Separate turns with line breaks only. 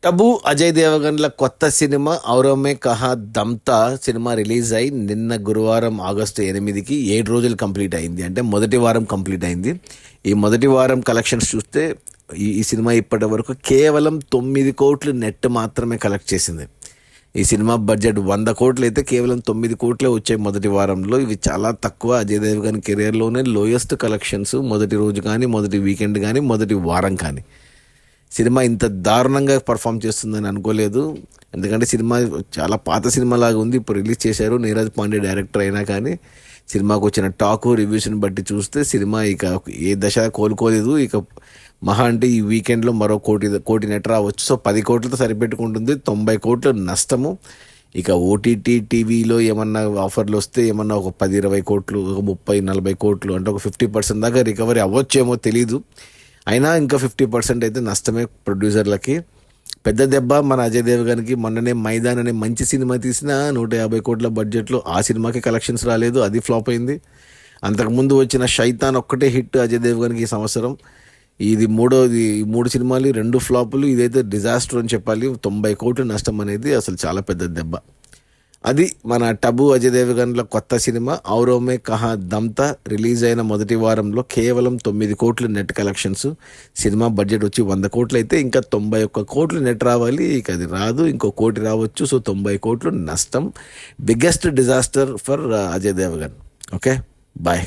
టబు అజయ్ దేవగన్ల కొత్త cinema ఔరమే కహా దమ్తా cinema release అయి నిన్న గురువారం ఆగస్టు 8కి 7 రోజులు కంప్లీట్ అయింది. అంటే మొదటి వారం కంప్లీట్ అయింది. ఈ మొదటి వారం కలెక్షన్స్ చూస్తే ఈ సినిమా ఇప్పటి వరకు కేవలం 9 కోట్లు నెట్ మాత్రమే కలెక్ట్ చేసింది. ఈ సినిమా బడ్జెట్ 100 కోట్లు అయితే కేవలం 9 కోట్లే వచ్చాయి మొదటి వారంలో. ఇవి చాలా తక్కువ. అజయ్ దేవగన్ కెరియర్లోనే లోయెస్ట్ కలెక్షన్స్ మొదటి రోజు కానీ, మొదటి వీకెండ్ కానీ, మొదటి వారం కానీ. సినిమా ఇంత దారుణంగా పర్ఫామ్ చేస్తుందని అనుకోలేదు. ఎందుకంటే సినిమా చాలా పాత సినిమా లాగా ఉంది. ఇప్పుడు రిలీజ్ చేశారు. నీరజ్ పాండే డైరెక్టర్ అయినా కానీ సినిమాకు వచ్చిన టాకు రివ్యూస్ని బట్టి చూస్తే సినిమా ఇక ఏ దశ కోలుకోలేదు. ఇక మహా అంటే ఈ వీకెండ్లో మరో కోటి నెట్ రావచ్చు. సో 10 కోట్లతో సరిపెట్టుకుంటుంది. 90 కోట్లు నష్టము. ఇక ఓటీటీ టీవీలో ఏమన్నా ఆఫర్లు వస్తే ఏమన్నా ఒక 10-20 కోట్లు, ఒక 30-40 కోట్లు, అంటే ఒక 50% దాకా రికవరీ అవ్వచ్చేమో తెలీదు. అయినా ఇంకా 50% అయితే నష్టమే ప్రొడ్యూసర్లకి. పెద్ద దెబ్బ మన అజయ్ దేవగన్కి. మొన్ననే మైదాన్ అనే మంచి సినిమా తీసిన 150 కోట్ల బడ్జెట్లో ఆ సినిమాకి కలెక్షన్స్ రాలేదు, అది ఫ్లాప్ అయింది. అంతకుముందు వచ్చిన శైతాన్ ఒక్కటే హిట్ అజయ్ దేవగన్కి ఈ సంవత్సరం. ఇది మూడోది. 3 సినిమాలు 2 ఫ్లాపులు. ఇదైతే డిజాస్టర్ అని చెప్పాలి. 90 కోట్లు నష్టం అనేది అసలు చాలా పెద్ద దెబ్బ. అది మన టబు అజయ్ దేవగన్ల కొత్త సినిమా ఔరోమే కహా దమ్తా రిలీజ్ అయిన మొదటి వారంలో కేవలం 9 కోట్లు నెట్ కలెక్షన్స్. సినిమా బడ్జెట్ వచ్చి 100 కోట్లు అయితే ఇంకా 91 కోట్లు నెట్ రావాలి. ఇక అది రాదు, ఇంకో కోటి రావచ్చు. సో 90 కోట్లు నష్టం. Biggest disaster for Ajay Devgan. Okay, bye.